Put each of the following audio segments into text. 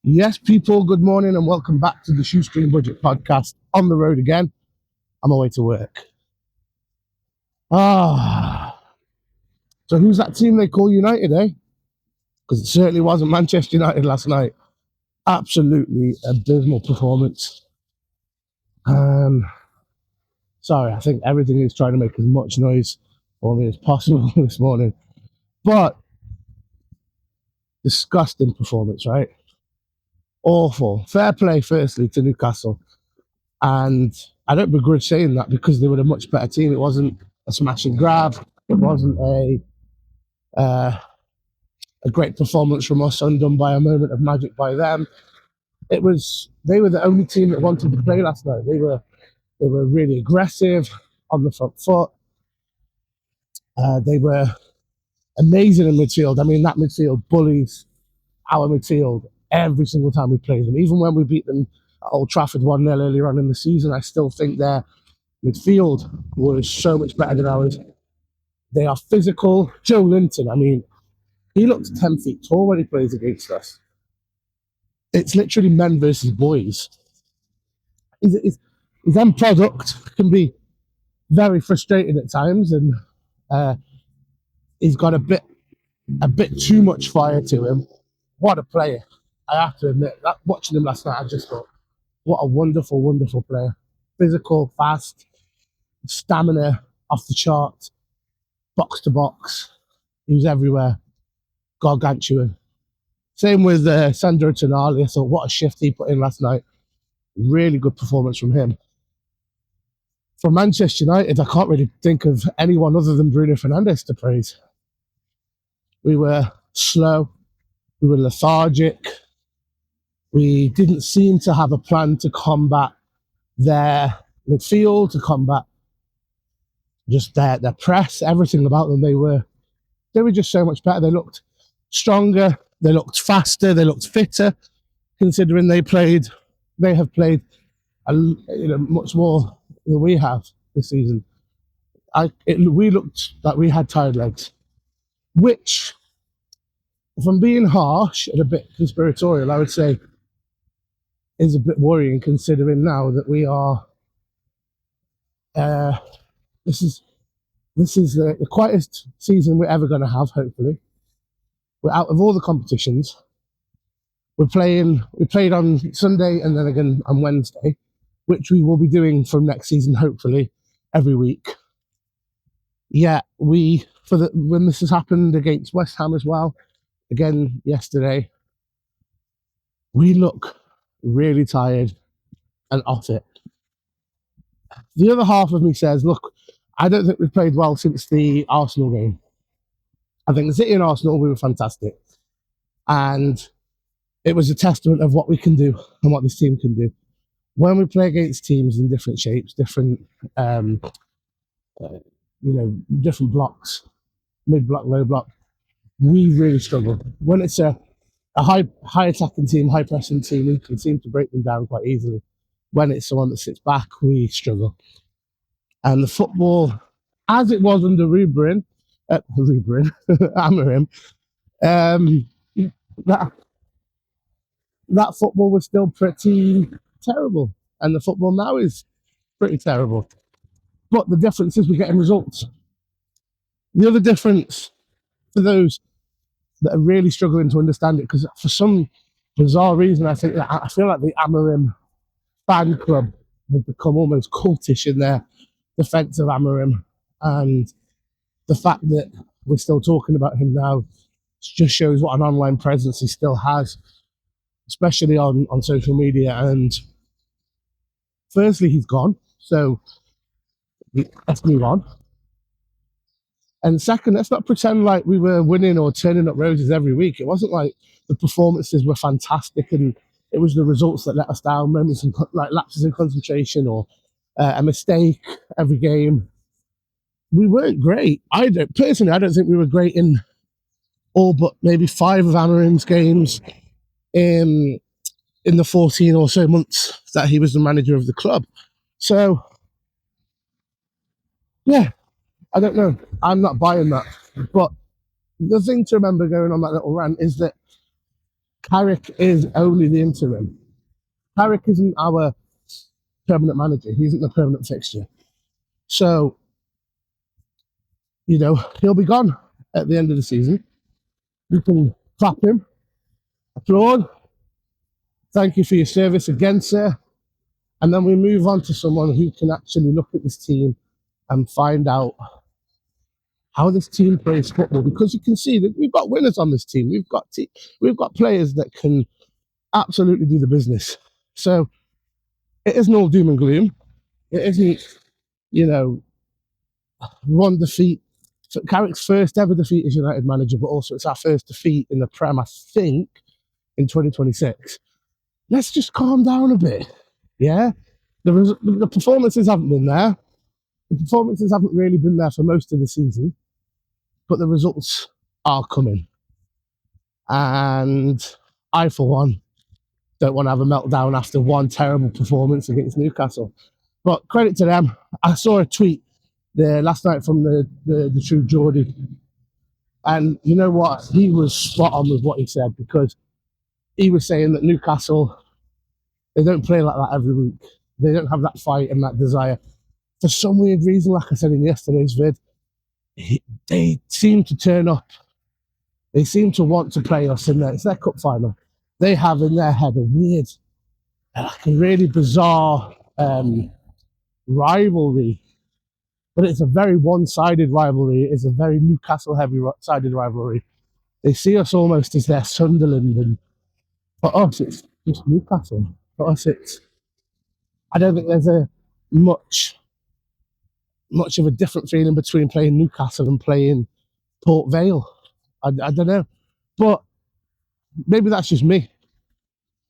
Yes, people, good morning and welcome back to the Shoestring Budget podcast. On the road again. On my way to work. So who's that team they call United, eh? Because it certainly wasn't Manchester United last night. Absolutely abysmal performance. Sorry, I think everything is trying to make as much noise for me as possible this morning. But disgusting performance, right? Awful. Fair play, firstly, to Newcastle. And I don't begrudge saying that because they were a much better team. It wasn't a smash and grab. It wasn't a great performance from us, undone by a moment of magic by them. They were the only team that wanted to play last night. They were really aggressive on the front foot. They were amazing in midfield. I mean, that midfield bullies our midfield every single time we play them. Even when we beat them at Old Trafford 1-0 earlier on in the season, I still think their midfield was so much better than ours. They are physical. Joe Linton, I mean, he looks 10 feet tall when he plays against us. It's literally men versus boys. His end product can be very frustrating at times, and he's got a bit too much fire to him. What a player! I have to admit that watching him last night, I just thought, what a wonderful, wonderful player. Physical, fast, stamina off the chart, box to box. He was everywhere. Gargantuan. Same with Sandro Tonali. I thought, what a shift he put in last night. Really good performance from him. For Manchester United, I can't really think of anyone other than Bruno Fernandes to praise. We were slow. We were lethargic. We didn't seem to have a plan to combat their midfield, to combat just their press, everything about them. They were just so much better. They looked stronger. They looked faster. They looked fitter, considering they have played much more than we have this season. We looked like we had tired legs, which, if I'm being harsh and a bit conspiratorial, I would say is a bit worrying, considering now that we are. This is the quietest season we're ever going to have. Hopefully, we're out of all the competitions. We played on Sunday and then again on Wednesday, which we will be doing from next season, hopefully, every week. Yeah, when this has happened against West Ham as well, again yesterday, we look really tired and off it. The other half of me says, look, I don't think we've played well since the Arsenal game. I think the City and Arsenal, we were fantastic. And it was a testament of what we can do and what this team can do. When we play against teams in different shapes, different different blocks, mid block, low block, we really struggle. When it's a high attacking team, high pressing team, we can seem to break them down quite easily. When it's someone that sits back, we struggle. And the football, as it was under Amorim, that football was still pretty terrible, and the football now is pretty terrible. But the difference is we're getting results. The other difference, for those that are really struggling to understand it, because for some bizarre reason, I feel like the Amorim fan club have become almost cultish in their defence of Amorim, and the fact that we're still talking about him now just shows what an online presence he still has, especially on social media. And firstly, he's gone, so let's move on. And second, let's not pretend like we were winning or turning up roses every week. It wasn't like the performances were fantastic and it was the results that let us down, moments like lapses in concentration or a mistake every game. We weren't great. I don't think we were great in all but maybe 5 of Amorim's games in the 14 or so months that he was the manager of the club. So, yeah, I don't know. I'm not buying that. But the thing to remember going on that little rant is that Carrick is only the interim. Carrick isn't our permanent manager. He isn't the permanent fixture. So, he'll be gone at the end of the season. You can clap him, applaud, thank you for your service again, sir. And then we move on to someone who can actually look at this team and find out how this team plays football. Because you can see that we've got winners on this team. We've got players that can absolutely do the business. So it isn't all doom and gloom. It isn't, one defeat. So Carrick's first ever defeat as United manager, but also it's our first defeat in the Prem, I think, in 2026. Let's just calm down a bit. Yeah? The performances haven't been there. The performances haven't really been there for most of the season, but the results are coming. And I, for one, don't want to have a meltdown after one terrible performance against Newcastle. But credit to them. I saw a tweet there last night from the true Geordie. And you know what? He was spot on with what he said, because he was saying that Newcastle, they don't play like that every week. They don't have that fight and that desire. For some weird reason, like I said in yesterday's vid, they seem to turn up. They seem to want to play us in there. It's their cup final. They have in their head a weird, like a really bizarre rivalry. But it's a very one-sided rivalry. It's a very Newcastle-heavy-sided rivalry. They see us almost as their Sunderland, and for us, it's just Newcastle. For us, I don't think there's a much of a different feeling between playing Newcastle and playing Port Vale. I don't know. But maybe that's just me.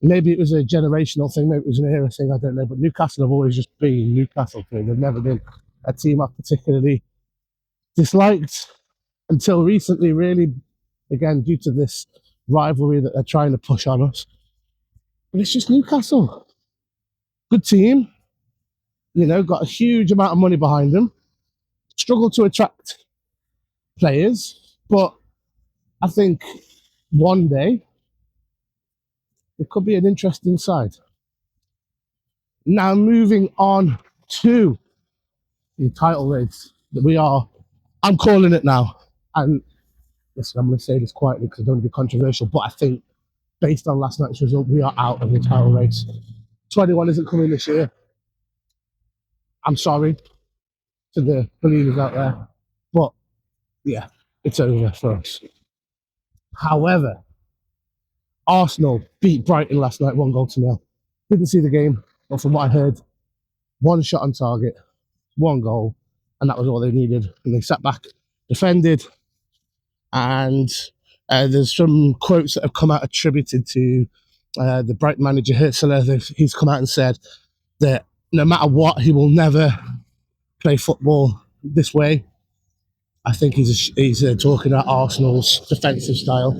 Maybe it was a generational thing. Maybe it was an era thing. I don't know. But Newcastle have always just been Newcastle. They've never been a team I've particularly disliked until recently, really, again, due to this rivalry that they're trying to push on us. But it's just Newcastle. Good team, got a huge amount of money behind them, struggle to attract players, but I think one day it could be an interesting side. Now, moving on to the title race that I'm calling it now. And listen, I'm going to say this quietly because I don't want to be controversial, but I think based on last night's result, we are out of the title race. 21 isn't coming this year. I'm sorry to the believers out there, but yeah, it's over for us. However, Arsenal beat Brighton last night 1-0. Didn't see the game, but from what I heard, one shot on target, one goal, and that was all they needed. And they sat back, defended, and there's some quotes that have come out attributed to the Brighton manager, Hertzler. He's come out and said that no matter what, he will never play football this way. I think he's talking about Arsenal's defensive style.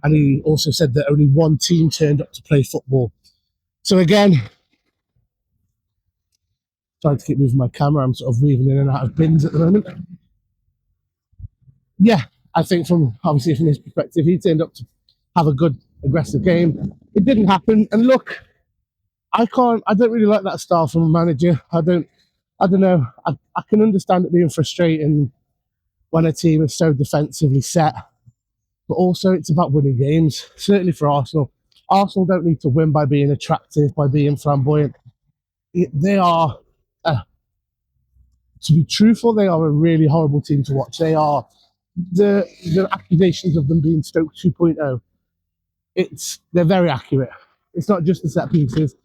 And he also said that only one team turned up to play football. So again, trying to keep moving my camera, I'm sort of weaving in and out of bins at the moment. Yeah, I think from his perspective, he turned up to have a good, aggressive game. It didn't happen. And look, I don't really like that style from a manager. I don't know. I can understand it being frustrating when a team is so defensively set, but also it's about winning games. Certainly for Arsenal. Arsenal don't need to win by being attractive, by being flamboyant. They are, to be truthful, they are a really horrible team to watch. They are the accusations of them being Stoke 2.0. They're very accurate. It's not just the set pieces.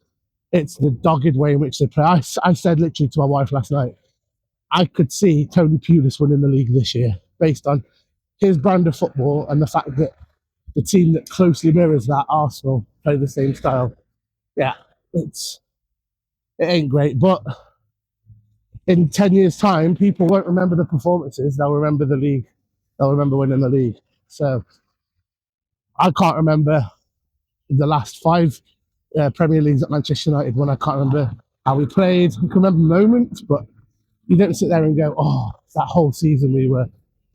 It's the dogged way in which they play. I said literally to my wife last night, I could see Tony Pulis winning the league this year based on his brand of football and the fact that the team that closely mirrors that, Arsenal, play the same style. Yeah, it ain't great, but in 10 years' time, people won't remember the performances. They'll remember the league. They'll remember winning the league. So I can't remember the last 5 Premier Leagues at Manchester United when I can't remember how we played. I can remember moments, but you don't sit there and go, oh, that whole season we were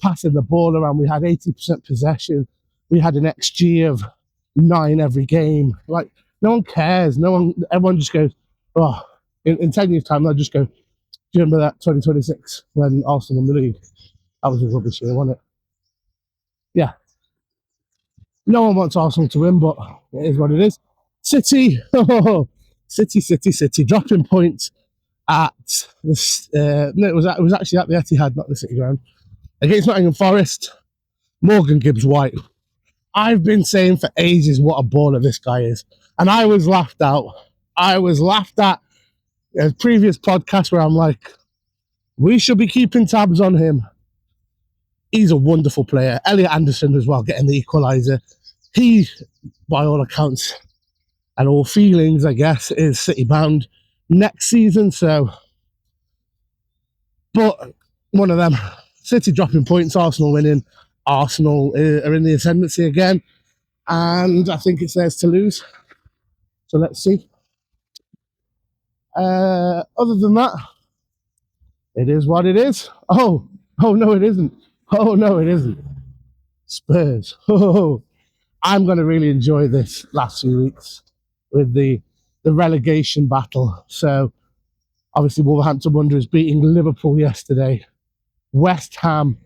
passing the ball around. We had 80% possession. We had an XG of 9 every game. Like, no one cares. No one. Everyone just goes, oh. In 10 years' time, they'll just go, do you remember that 2026 when Arsenal won the league? That was a rubbish year, wasn't it? Yeah. No one wants Arsenal to win, but it is what it is. City, City, dropping points at this. No, it was actually at the Etihad, not the City Ground, against Nottingham Forest. Morgan Gibbs White. I've been saying for ages what a baller this guy is, and I was laughed out. I was laughed at a previous podcast where I'm like, we should be keeping tabs on him. He's a wonderful player. Elliot Anderson as well, getting the equaliser. He, by all accounts and all feelings, I guess, is City bound next season. So, but one of them, City dropping points, Arsenal winning. Arsenal are in the ascendancy again, and I think it's theirs to lose. So let's see. Other than that, it is what it is. Oh no, it isn't. Oh no, it isn't. Spurs. Oh, I'm going to really enjoy this last few weeks with the relegation battle. So obviously Wolverhampton Wanderers beating Liverpool yesterday. West Ham,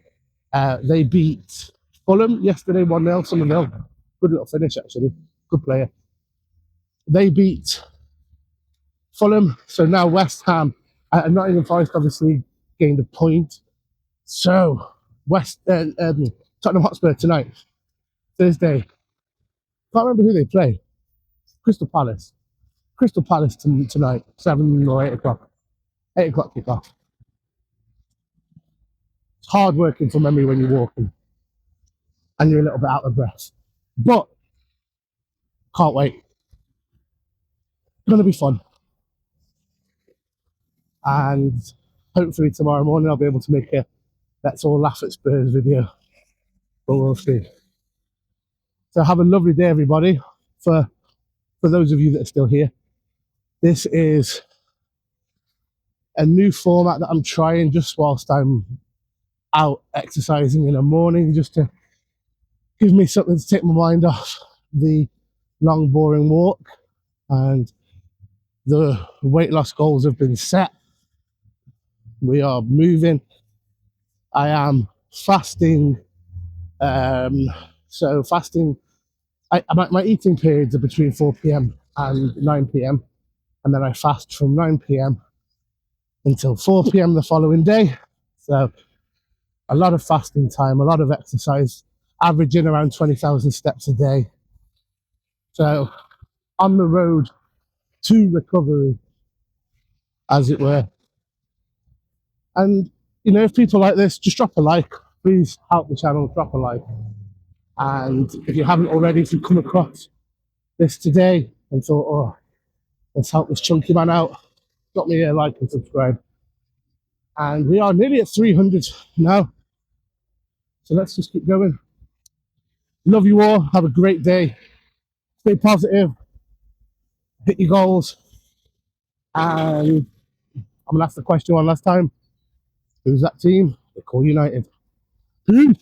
they beat Fulham yesterday 1-0, some 0. Good little finish, actually. Good player. They beat Fulham. So now West Ham and Nottingham Forest obviously gained a point. So Tottenham Hotspur tonight, Thursday. Can't remember who they play. Crystal Palace tonight, 7 or 8 o'clock. 8 o'clock kickoff. It's hard working from memory when you're walking and you're a little bit out of breath. But can't wait. It's going to be fun. And hopefully tomorrow morning I'll be able to make a Let's All Laugh at Spurs video. But we'll see. So have a lovely day, everybody. For those of you that are still here, this is a new format that I'm trying just whilst I'm out exercising in the morning, just to give me something to take my mind off the long, boring walk. And the weight loss goals have been set. We are moving. I am fasting. So fasting, my eating periods are between 4 p.m. and 9 p.m. And then I fast from 9 p.m. until 4 p.m. the following day. So a lot of fasting time, a lot of exercise, averaging around 20,000 steps a day. So on the road to recovery, as it were. And, if people like this, just drop a like. Please help the channel, drop a like. And if you haven't already, if you've come across this today and thought, oh, let's help this chunky man out, drop me a like and subscribe. And we are nearly at 300 now. So let's just keep going. Love you all. Have a great day. Stay positive. Hit your goals. And I'm going to ask the question one last time. Who's that team? They call United. Peace.